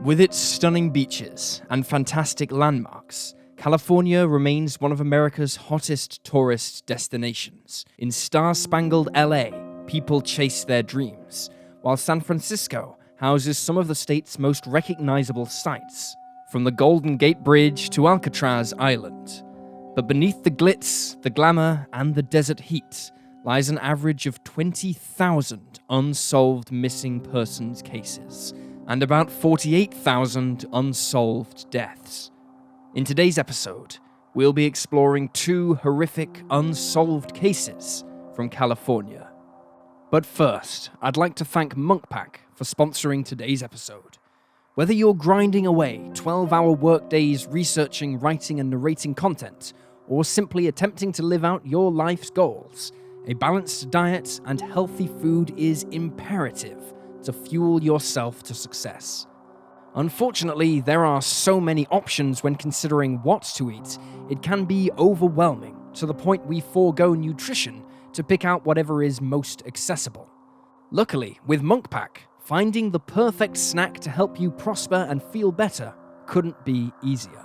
With its stunning beaches and fantastic landmarks, California remains one of America's hottest tourist destinations. In star-spangled LA, people chase their dreams, while San Francisco houses some of the state's most recognizable sights, from the Golden Gate Bridge to Alcatraz Island. But beneath the glitz, the glamour, and the desert heat lies an average of 20,000 unsolved missing persons cases, and about 48,000 unsolved deaths. In today's episode, we'll be exploring 2 horrific unsolved cases from California. But first, I'd like to thank Monkpack for sponsoring today's episode. Whether you're grinding away 12-hour workdays researching, writing, and narrating content, or simply attempting to live out your life's goals, a balanced diet and healthy food is imperative to fuel yourself to success. Unfortunately, there are so many options when considering what to eat, it can be overwhelming to the point we forego nutrition to pick out whatever is most accessible. Luckily, with Monkpack, finding the perfect snack to help you prosper and feel better couldn't be easier.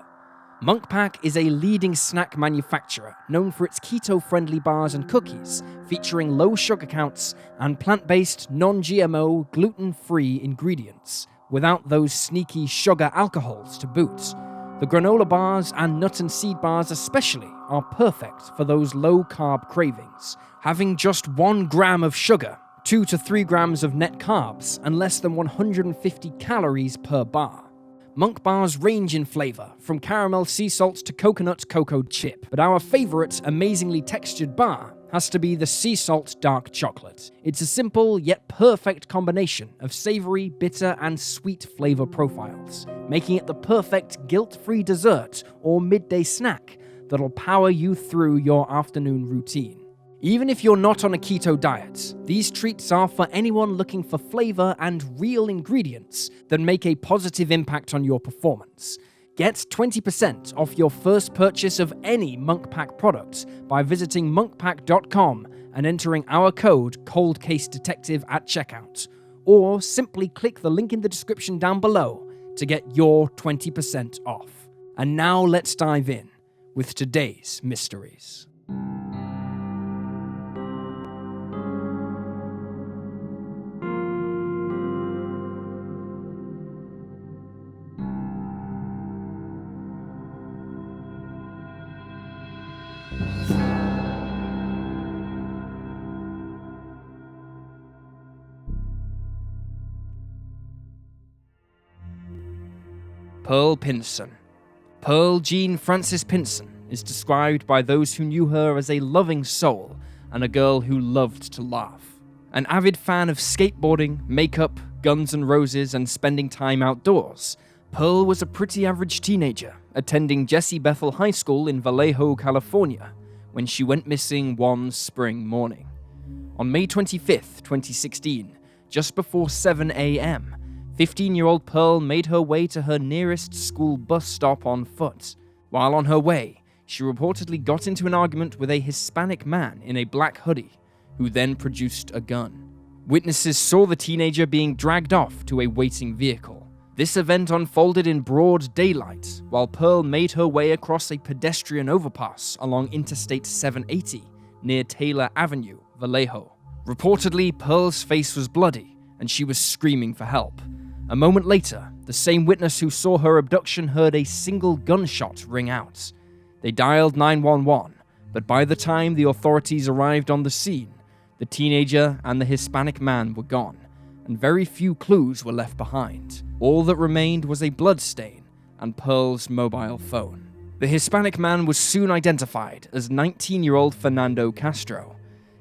Monkpack is a leading snack manufacturer known for its keto-friendly bars and cookies, featuring low sugar counts and plant-based, non-GMO, gluten-free ingredients, without those sneaky sugar alcohols to boot. The granola bars and nut and seed bars especially are perfect for those low-carb cravings, having just 1 gram of sugar, 2 to 3 grams of net carbs, and less than 150 calories per bar. Monk bars range in flavor, from caramel sea salt to coconut cocoa chip, but our favorite amazingly textured bar has to be the sea salt dark chocolate. It's a simple yet perfect combination of savory, bitter, and sweet flavor profiles, making it the perfect guilt-free dessert or midday snack that'll power you through your afternoon routine. Even if you're not on a keto diet, these treats are for anyone looking for flavor and real ingredients that make a positive impact on your performance. Get 20% off your first purchase of any Monkpack product by visiting monkpack.com and entering our code COLDCASEDETECTIVE at checkout, or simply click the link in the description down below to get your 20% off. And now let's dive in with today's mysteries. Pearl Pinson. Pearl Jean Frances Pinson is described by those who knew her as a loving soul and a girl who loved to laugh. An avid fan of skateboarding, makeup, Guns N' Roses, and spending time outdoors, Pearl was a pretty average teenager attending Jessie Bethel High School in Vallejo, California, when she went missing one spring morning. On May 25th, 2016, just before 7 a.m., 15-year-old Pearl made her way to her nearest school bus stop on foot. While on her way, she reportedly got into an argument with a Hispanic man in a black hoodie, who then produced a gun. Witnesses saw the teenager being dragged off to a waiting vehicle. This event unfolded in broad daylight, while Pearl made her way across a pedestrian overpass along Interstate 780 near Taylor Avenue, Vallejo. Reportedly, Pearl's face was bloody, and she was screaming for help. A moment later, the same witness who saw her abduction heard a single gunshot ring out. They dialed 911, but by the time the authorities arrived on the scene, the teenager and the Hispanic man were gone, and very few clues were left behind. All that remained was a bloodstain and Pearl's mobile phone. The Hispanic man was soon identified as 19-year-old Fernando Castro.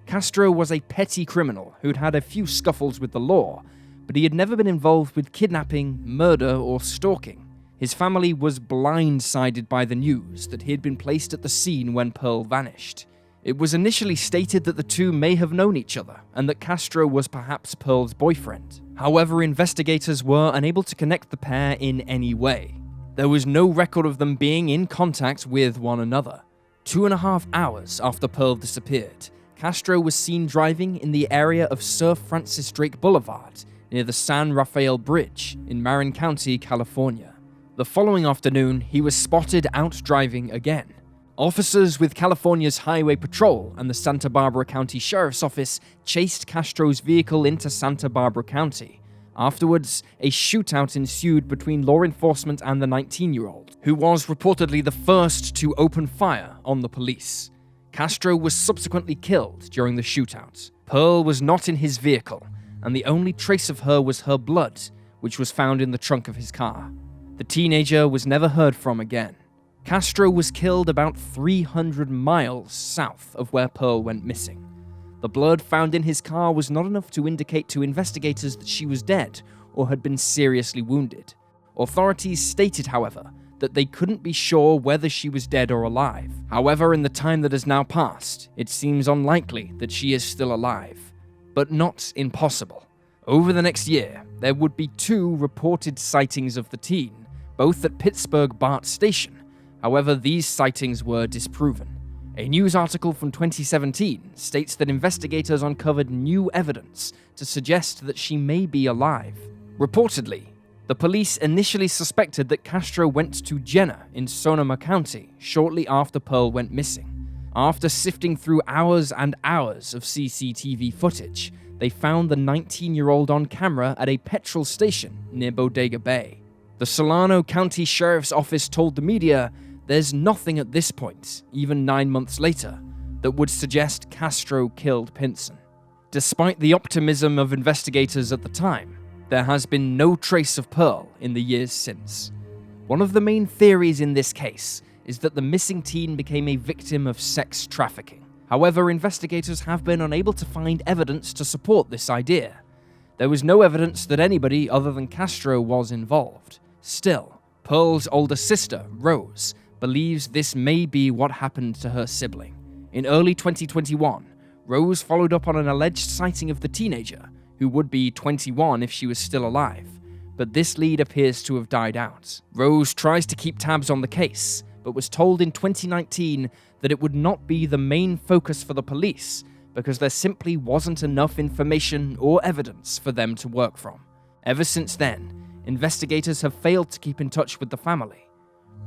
Castro was a petty criminal who'd had a few scuffles with the law, but he had never been involved with kidnapping, murder, or stalking. His family was blindsided by the news that he had been placed at the scene when Pearl vanished. It was initially stated that the two may have known each other, and that Castro was perhaps Pearl's boyfriend. However, investigators were unable to connect the pair in any way. There was no record of them being in contact with one another. 2.5 hours after Pearl disappeared, Castro was seen driving in the area of Sir Francis Drake Boulevard, near the San Rafael Bridge in Marin County, California. The following afternoon, he was spotted out driving again. Officers with California's Highway Patrol and the Santa Barbara County Sheriff's Office chased Castro's vehicle into Santa Barbara County. Afterwards, a shootout ensued between law enforcement and the 19-year-old, who was reportedly the first to open fire on the police. Castro was subsequently killed during the shootout. Pearl was not in his vehicle, and the only trace of her was her blood, which was found in the trunk of his car. The teenager was never heard from again. Castro was killed about 300 miles south of where Pearl went missing. The blood found in his car was not enough to indicate to investigators that she was dead or had been seriously wounded. Authorities stated, however, that they couldn't be sure whether she was dead or alive. However, in the time that has now passed, it seems unlikely that she is still alive, but not impossible. Over the next year, there would be 2 reported sightings of the teen, both at Pittsburgh BART Station. However, these sightings were disproven. A news article from 2017 states that investigators uncovered new evidence to suggest that she may be alive. Reportedly, the police initially suspected that Castro went to Jenna in Sonoma County shortly after Pearl went missing. After sifting through hours and hours of CCTV footage, they found the 19-year-old on camera at a petrol station near Bodega Bay. The Solano County Sheriff's Office told the media, "There's nothing at this point, even 9 months later, that would suggest Castro killed Pinson." Despite the optimism of investigators at the time, there has been no trace of Pearl in the years since. One of the main theories in this case is that the missing teen became a victim of sex trafficking. However, investigators have been unable to find evidence to support this idea. There was no evidence that anybody other than Castro was involved. Still, Pearl's older sister, Rose, believes this may be what happened to her sibling. In early 2021, Rose followed up on an alleged sighting of the teenager, who would be 21 if she was still alive, but this lead appears to have died out. Rose tries to keep tabs on the case, but was told in 2019 that it would not be the main focus for the police because there simply wasn't enough information or evidence for them to work from. Ever since then, investigators have failed to keep in touch with the family.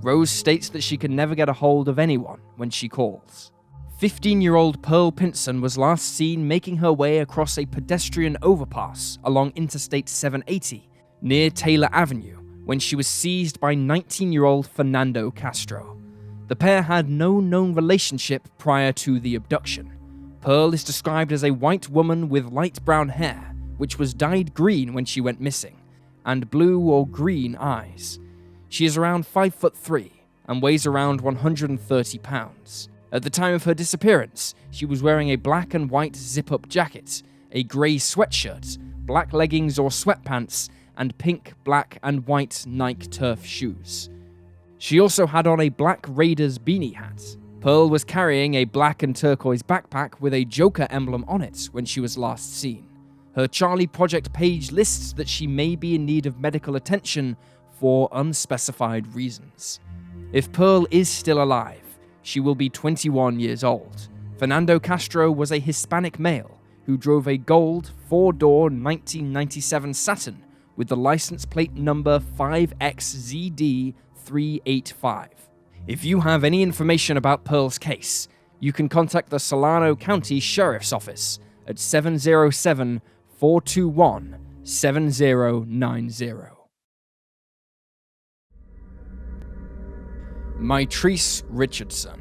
Rose states that she can never get a hold of anyone when she calls. 15-year-old Pearl Pinson was last seen making her way across a pedestrian overpass along Interstate 780 near Taylor Avenue when she was seized by 19-year-old Fernando Castro. The pair had no known relationship prior to the abduction. Pearl is described as a white woman with light brown hair, which was dyed green when she went missing, and blue or green eyes. She is around 5'3" and weighs around 130 pounds. At the time of her disappearance, she was wearing a black and white zip-up jacket, a grey sweatshirt, black leggings or sweatpants, and pink, black, and white Nike turf shoes. She also had on a black Raiders beanie hat. Pearl was carrying a black and turquoise backpack with a Joker emblem on it when she was last seen. Her Charlie Project page lists that she may be in need of medical attention for unspecified reasons. If Pearl is still alive, she will be 21 years old. Fernando Castro was a Hispanic male who drove a gold 4-door 1997 Saturn with the license plate number 5XZD385. If you have any information about Pearl's case, you can contact the Solano County Sheriff's Office at 707-421-7090. Mitrice Richardson.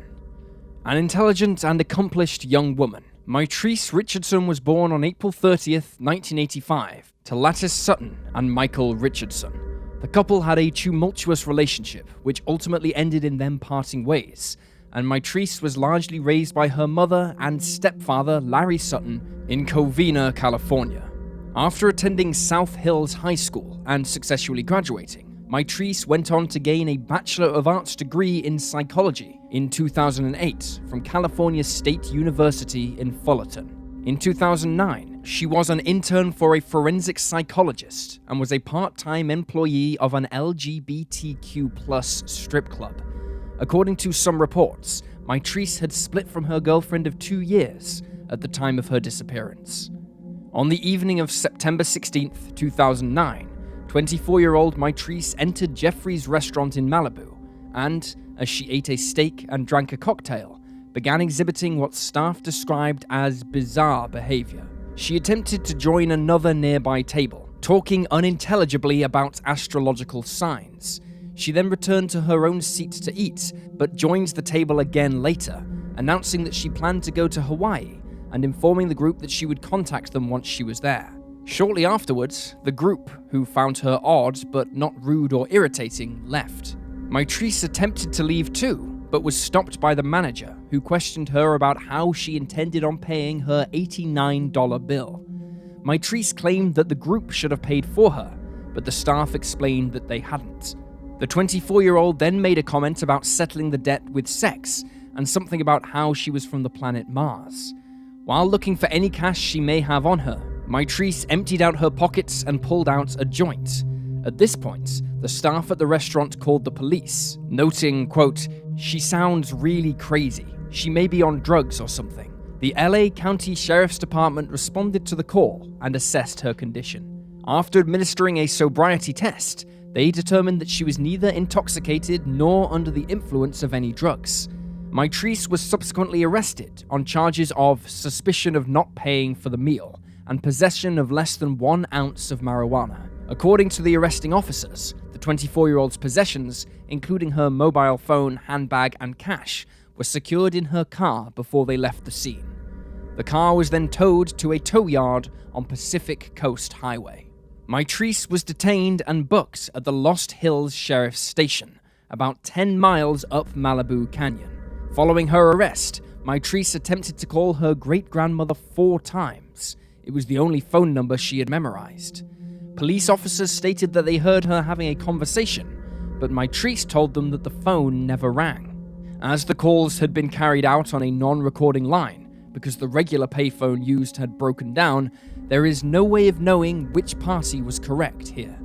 An intelligent and accomplished young woman, Mitrice Richardson was born on April 30th, 1985, to Lattice Sutton and Michael Richardson. The couple had a tumultuous relationship, which ultimately ended in them parting ways, and Mitrice was largely raised by her mother and stepfather, Larry Sutton, in Covina, California. After attending South Hills High School and successfully graduating, Mitrice went on to gain a Bachelor of Arts degree in psychology in 2008 from California State University in Fullerton. In 2009, she was an intern for a forensic psychologist and was a part-time employee of an LGBTQ+ strip club. According to some reports, Mitrice had split from her girlfriend of 2 years at the time of her disappearance. On the evening of September 16, 2009, 24-year-old Mitrice entered Jeffrey's restaurant in Malibu and, as she ate a steak and drank a cocktail, began exhibiting what staff described as bizarre behavior. She attempted to join another nearby table, talking unintelligibly about astrological signs. She then returned to her own seat to eat, but joined the table again later, announcing that she planned to go to Hawaii and informing the group that she would contact them once she was there. Shortly afterwards, the group, who found her odd but not rude or irritating, left. Mitrice attempted to leave too, but was stopped by the manager, who questioned her about how she intended on paying her $89 bill. Mitrice claimed that the group should have paid for her, but the staff explained that they hadn't. The 24-year-old then made a comment about settling the debt with sex, and something about how she was from the planet Mars. While looking for any cash she may have on her, Mitrice emptied out her pockets and pulled out a joint. At this point, the staff at the restaurant called the police, noting, quote, "She sounds really crazy. She may be on drugs or something." The LA County Sheriff's Department responded to the call and assessed her condition. After administering a sobriety test, they determined that she was neither intoxicated nor under the influence of any drugs. Mitrice was subsequently arrested on charges of suspicion of not paying for the meal and possession of less than 1 ounce of marijuana. According to the arresting officers, the 24-year-old's possessions, including her mobile phone, handbag, and cash, were secured in her car before they left the scene. The car was then towed to a tow yard on Pacific Coast Highway. Mitrice was detained and booked at the Lost Hills Sheriff's Station, about 10 miles up Malibu Canyon. Following her arrest, Mitrice attempted to call her great-grandmother 4 times. It was the only phone number she had memorized. Police officers stated that they heard her having a conversation, but Mitrice told them that the phone never rang. As the calls had been carried out on a non-recording line, because the regular payphone used had broken down, there is no way of knowing which party was correct here.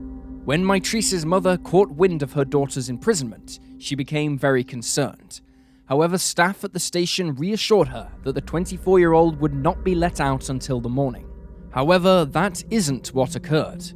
When Mitrice's mother caught wind of her daughter's imprisonment, she became very concerned. However, staff at the station reassured her that the 24-year-old would not be let out until the morning. However, that isn't what occurred.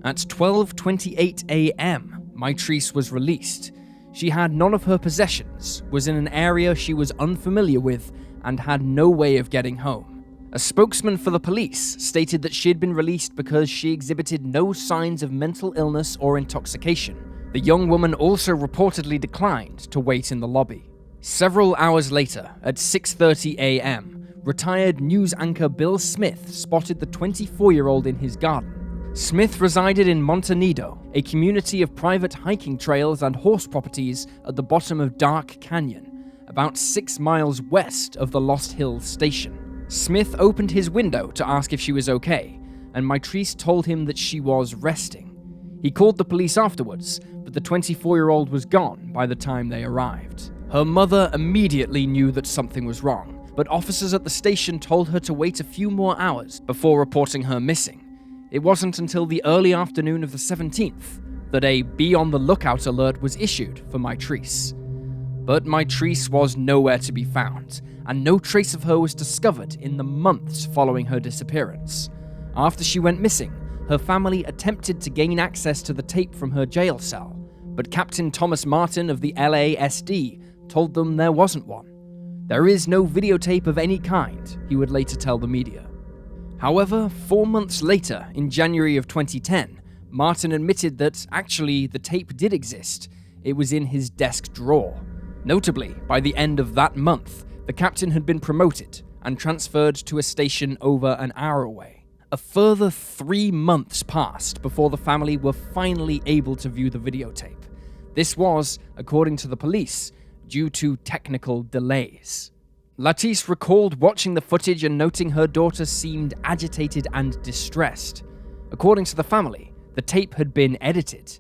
At 12:28 a.m., Mitrice was released. She had none of her possessions, was in an area she was unfamiliar with, and had no way of getting home. A spokesman for the police stated that she had been released because she exhibited no signs of mental illness or intoxication. The young woman also reportedly declined to wait in the lobby. Several hours later, at 6:30 a.m., retired news anchor Bill Smith spotted the 24-year-old in his garden. Smith resided in Montanito, a community of private hiking trails and horse properties at the bottom of Dark Canyon, about 6 miles west of the Lost Hills station. Smith opened his window to ask if she was okay, and Mitrice told him that she was resting. He called the police afterwards, but the 24-year-old was gone by the time they arrived. Her mother immediately knew that something was wrong, but officers at the station told her to wait a few more hours before reporting her missing. It wasn't until the early afternoon of the 17th that a be on the lookout alert was issued for Mitrice. But Mitrice was nowhere to be found, and no trace of her was discovered in the months following her disappearance. After she went missing, her family attempted to gain access to the tape from her jail cell, but Captain Thomas Martin of the LASD told them there wasn't one. There is no videotape of any kind, he would later tell the media. However, 4 months later, in January of 2010, Martin admitted that actually the tape did exist. It was in his desk drawer. Notably, by the end of that month, the captain had been promoted and transferred to a station over an hour away. A further 3 months passed before the family were finally able to view the videotape. This was, according to the police, due to technical delays. Latisse recalled watching the footage and noting her daughter seemed agitated and distressed. According to the family, the tape had been edited.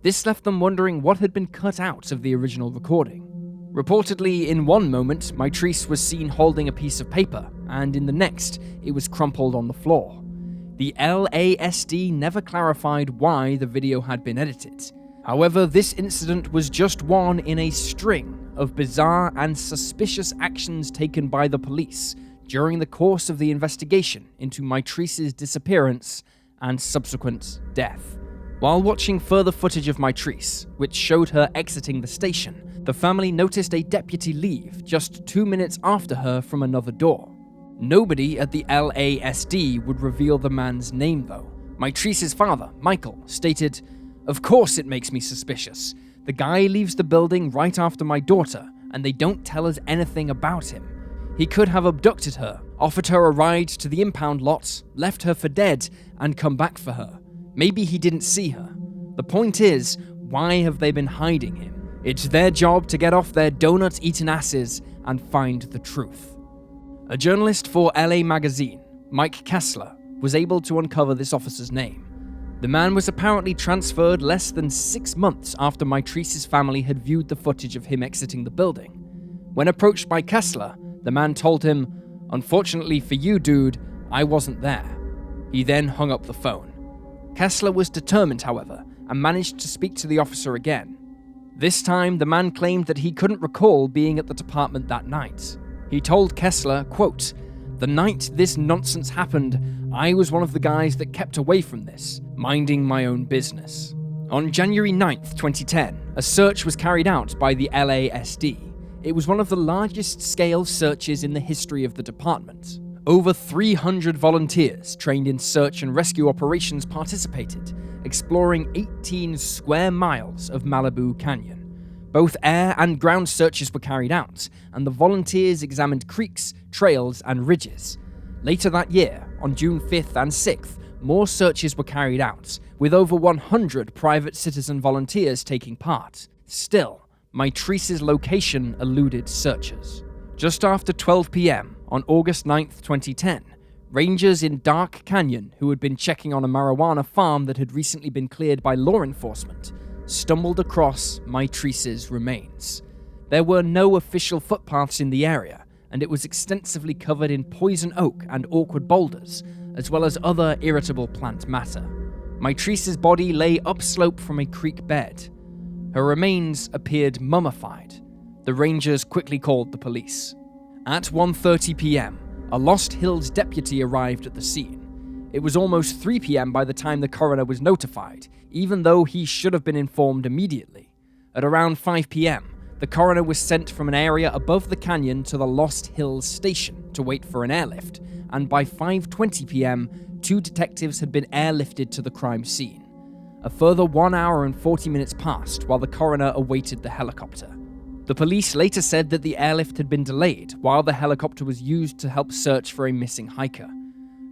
This left them wondering what had been cut out of the original recording. Reportedly, in one moment, Mitrice was seen holding a piece of paper, and in the next, it was crumpled on the floor. The LASD never clarified why the video had been edited. However, this incident was just one in a string of bizarre and suspicious actions taken by the police during the course of the investigation into Mitrice's disappearance and subsequent death. While watching further footage of Mitrice, which showed her exiting the station, the family noticed a deputy leave just 2 minutes after her from another door. Nobody at the LASD would reveal the man's name though. Mitrice's father, Michael, stated, "Of course it makes me suspicious. The guy leaves the building right after my daughter, and they don't tell us anything about him. He could have abducted her, offered her a ride to the impound lot, left her for dead, and come back for her. Maybe he didn't see her. The point is, why have they been hiding him? It's their job to get off their donut-eating asses and find the truth." A journalist for LA Magazine, Mike Kessler, was able to uncover this officer's name. The man was apparently transferred less than 6 months after Mitrice's family had viewed the footage of him exiting the building. When approached by Kessler, the man told him, "Unfortunately for you, dude, I wasn't there." He then hung up the phone. Kessler was determined, however, and managed to speak to the officer again. This time, the man claimed that he couldn't recall being at the department that night. He told Kessler, quote, "The night this nonsense happened, I was one of the guys that kept away from this, minding my own business." On January 9th, 2010, a search was carried out by the LASD. It was one of the largest scale searches in the history of the department. Over 300 volunteers trained in search and rescue operations participated, exploring 18 square miles of Malibu Canyon. Both air and ground searches were carried out, and the volunteers examined creeks, trails, and ridges. Later that year, on June 5th and 6th, more searches were carried out, with over 100 private citizen volunteers taking part. Still, Mitrice's location eluded searchers. Just after 12 p.m. on August 9th, 2010, rangers in Dark Canyon, who had been checking on a marijuana farm that had recently been cleared by law enforcement, stumbled across Mitrice's remains. There were no official footpaths in the area, and it was extensively covered in poison oak and awkward boulders, as well as other irritable plant matter. Mitrice's body lay upslope from a creek bed. Her remains appeared mummified. The rangers quickly called the police. At 1:30 p.m., a Lost Hills deputy arrived at the scene. It was almost 3 p.m. by the time the coroner was notified, even though he should have been informed immediately. At around 5 p.m., the coroner was sent from an area above the canyon to the Lost Hills station to wait for an airlift, and by 5:20 p.m., 2 detectives had been airlifted to the crime scene. A further 1 hour and 40 minutes passed while the coroner awaited the helicopter. The police later said that the airlift had been delayed while the helicopter was used to help search for a missing hiker.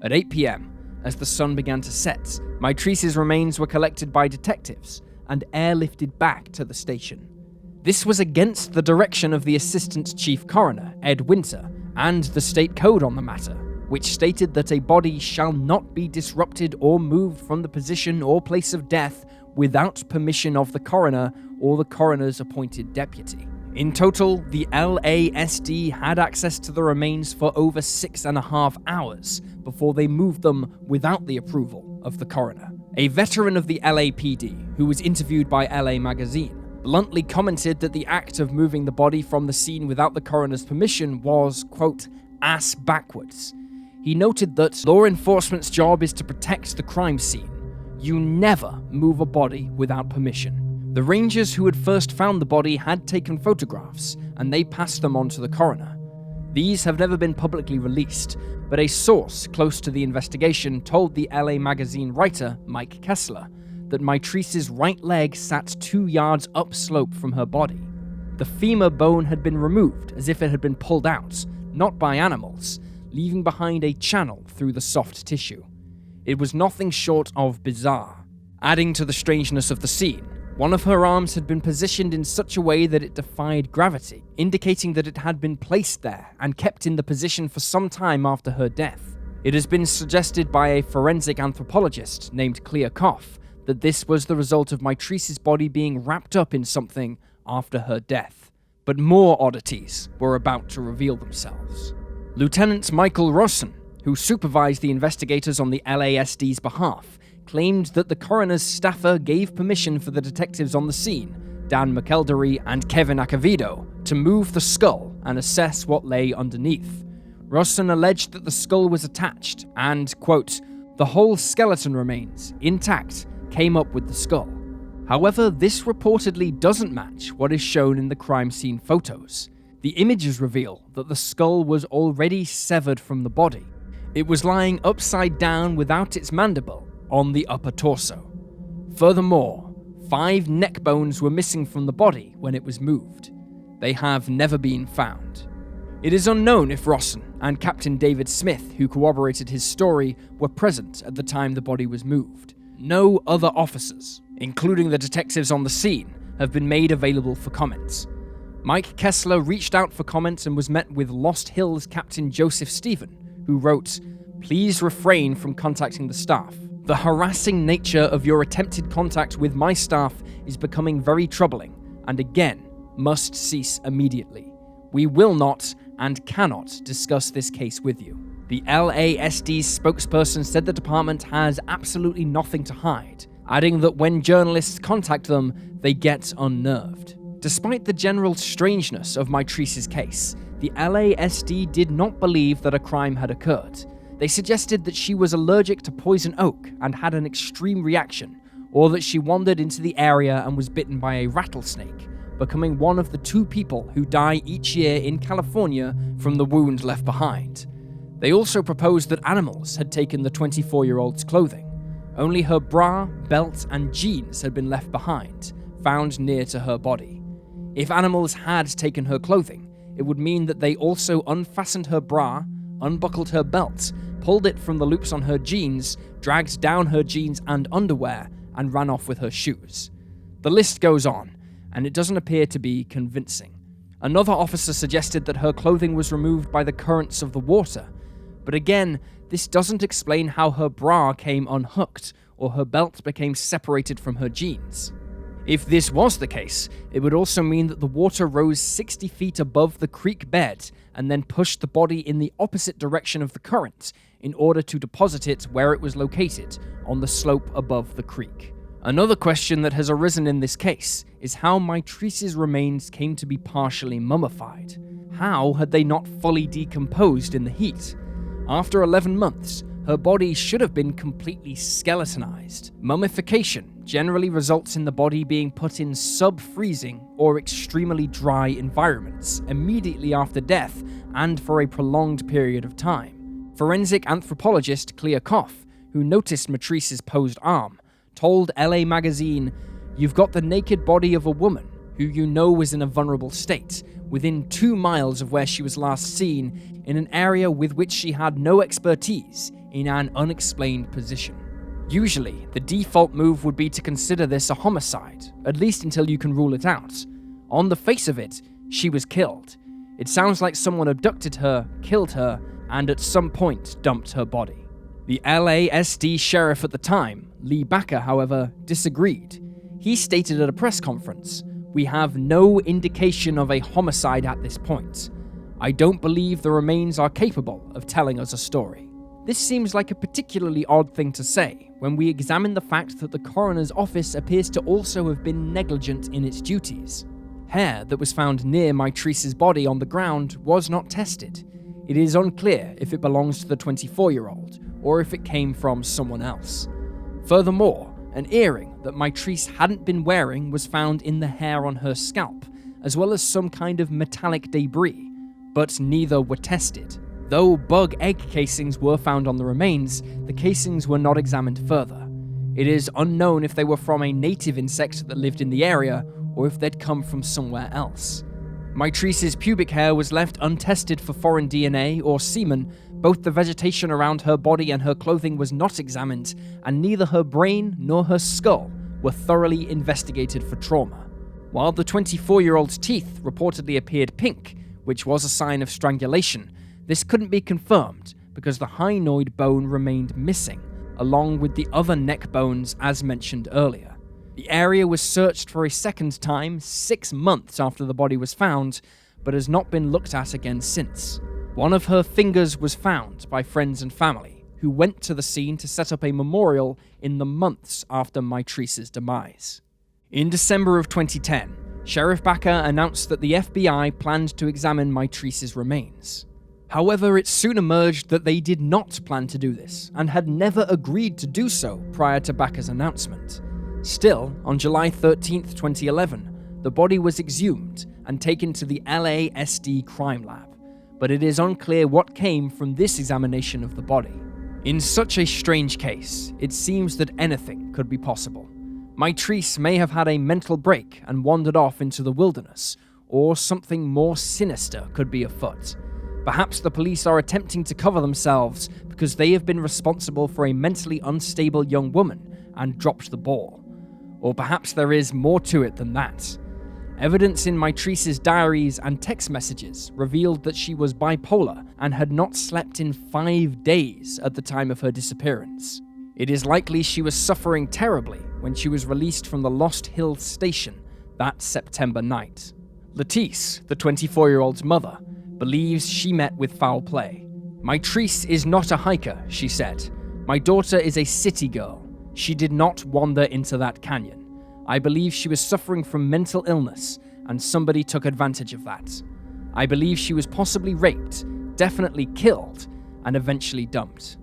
At 8 p.m., as the sun began to set, Mitrice's remains were collected by detectives and airlifted back to the station. This was against the direction of the Assistant Chief Coroner, Ed Winter, and the state code on the matter, which stated that a body shall not be disrupted or moved from the position or place of death without permission of the coroner or the coroner's appointed deputy. In total, the LASD had access to the remains for over 6.5 hours before they moved them without the approval of the coroner. A veteran of the LAPD, who was interviewed by LA Magazine, bluntly commented that the act of moving the body from the scene without the coroner's permission was, quote, ass backwards. He noted that law enforcement's job is to protect the crime scene. You never move a body without permission. The rangers who had first found the body had taken photographs, and they passed them on to the coroner. These have never been publicly released, but a source close to the investigation told the LA Magazine writer Mike Kessler that Mitrice's right leg sat 2 yards upslope from her body. The femur bone had been removed as if it had been pulled out, not by animals, leaving behind a channel through the soft tissue. It was nothing short of bizarre. Adding to the strangeness of the scene, one of her arms had been positioned in such a way that it defied gravity, indicating that it had been placed there and kept in the position for some time after her death. It has been suggested by a forensic anthropologist named Clea Koff that this was the result of Mitrice's body being wrapped up in something after her death. But more oddities were about to reveal themselves. Lieutenant Michael Rosson, who supervised the investigators on the LASD's behalf, claimed that the coroner's staffer gave permission for the detectives on the scene, Dan McElderry and Kevin Acevedo, to move the skull and assess what lay underneath. Richardson alleged that the skull was attached and, quote, "the whole skeleton remains intact came up with the skull." However, this reportedly doesn't match what is shown in the crime scene photos. The images reveal that the skull was already severed from the body. It was lying upside down without its mandible on the upper torso. Furthermore, 5 neck bones were missing from the body when it was moved. They have never been found. It is unknown if Richardson and Captain David Smith, who corroborated his story, were present at the time the body was moved. No other officers, including the detectives on the scene, have been made available for comments. Mike Kessler reached out for comments and was met with Lost Hills Captain Joseph Stephen, who wrote, "Please refrain from contacting the staff. The harassing nature of your attempted contact with my staff is becoming very troubling, and again, must cease immediately. We will not and cannot discuss this case with you." The LASD's spokesperson said the department has absolutely nothing to hide, adding that when journalists contact them, they get unnerved. Despite the general strangeness of Mitrice's case, the LASD did not believe that a crime had occurred. They suggested that she was allergic to poison oak and had an extreme reaction, or that she wandered into the area and was bitten by a rattlesnake, becoming one of the 2 people who die each year in California from the wound left behind. They also proposed that animals had taken the 24-year-old's clothing. Only her bra, belt, and jeans had been left behind, found near to her body. If animals had taken her clothing, it would mean that they also unfastened her bra, unbuckled her belt, pulled it from the loops on her jeans, dragged down her jeans and underwear, and ran off with her shoes. The list goes on, and it doesn't appear to be convincing. Another officer suggested that her clothing was removed by the currents of the water, but again, this doesn't explain how her bra came unhooked or her belt became separated from her jeans. If this was the case, it would also mean that the water rose 60 feet above the creek bed and then pushed the body in the opposite direction of the current in order to deposit it where it was located, on the slope above the creek. Another question that has arisen in this case is how Mitrice's remains came to be partially mummified. How had they not fully decomposed in the heat? After 11 months, her body should have been completely skeletonized. Mummification generally results in the body being put in sub-freezing or extremely dry environments immediately after death and for a prolonged period of time. Forensic anthropologist Clea Koff, who noticed Mitrice's posed arm, told LA Magazine, "You've got the naked body of a woman who you know was in a vulnerable state, within 2 miles of where she was last seen, in an area with which she had no expertise, in an unexplained position." Usually, the default move would be to consider this a homicide, at least until you can rule it out. On the face of it, she was killed. It sounds like someone abducted her, killed her, and at some point dumped her body. The LASD sheriff at the time, Lee Backer, however, disagreed. He stated at a press conference, "We have no indication of a homicide at this point. I don't believe the remains are capable of telling us a story." This seems like a particularly odd thing to say when we examine the fact that the coroner's office appears to also have been negligent in its duties. Hair that was found near Mitrice's body on the ground was not tested. It is unclear if it belongs to the 24-year-old or if it came from someone else. Furthermore, an earring that Mitrice hadn't been wearing was found in the hair on her scalp, as well as some kind of metallic debris, but neither were tested. Though bug egg casings were found on the remains, the casings were not examined further. It is unknown if they were from a native insect that lived in the area, or if they'd come from somewhere else. Mitrice's pubic hair was left untested for foreign DNA or semen. Both the vegetation around her body and her clothing was not examined, and neither her brain nor her skull were thoroughly investigated for trauma. While the 24-year-old's teeth reportedly appeared pink, which was a sign of strangulation, this couldn't be confirmed because the hyoid bone remained missing, along with the other neck bones as mentioned earlier. The area was searched for a second time 6 months after the body was found, but has not been looked at again since. One of her fingers was found by friends and family, who went to the scene to set up a memorial in the months after Mitrice's demise. In December of 2010, Sheriff Backer announced that the FBI planned to examine Mitrice's remains. However, it soon emerged that they did not plan to do this, and had never agreed to do so prior to Bacca's announcement. Still, on July 13, 2011, the body was exhumed and taken to the LASD crime lab, but it is unclear what came from this examination of the body. In such a strange case, it seems that anything could be possible. Mitrice may have had a mental break and wandered off into the wilderness, or something more sinister could be afoot. Perhaps the police are attempting to cover themselves because they have been responsible for a mentally unstable young woman and dropped the ball. Or perhaps there is more to it than that. Evidence in Mitrice's diaries and text messages revealed that she was bipolar and had not slept in 5 days at the time of her disappearance. It is likely she was suffering terribly when she was released from the Lost Hills station that September night. Lettice, the 24-year-old's mother, believes she met with foul play. "Mitrice is not a hiker," she said. "My daughter is a city girl. She did not wander into that canyon. I believe she was suffering from mental illness, and somebody took advantage of that. I believe she was possibly raped, definitely killed, and eventually dumped."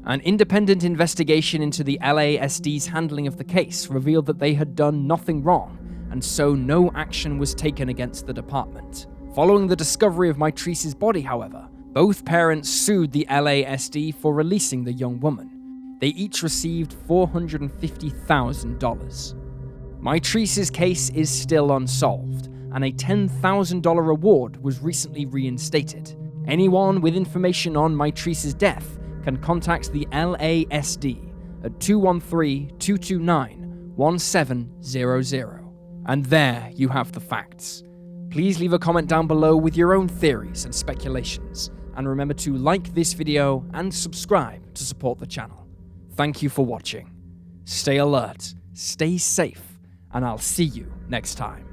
An independent investigation into the LASD's handling of the case revealed that they had done nothing wrong, and so no action was taken against the department. Following the discovery of Mitrice's body, however, both parents sued the LASD for releasing the young woman. They each received $450,000. Mitrice's case is still unsolved, and a $10,000 reward was recently reinstated. Anyone with information on Mitrice's death can contact the LASD at 213-229-1700. And there you have the facts. Please leave a comment down below with your own theories and speculations, and remember to like this video and subscribe to support the channel. Thank you for watching. Stay alert, stay safe, and I'll see you next time.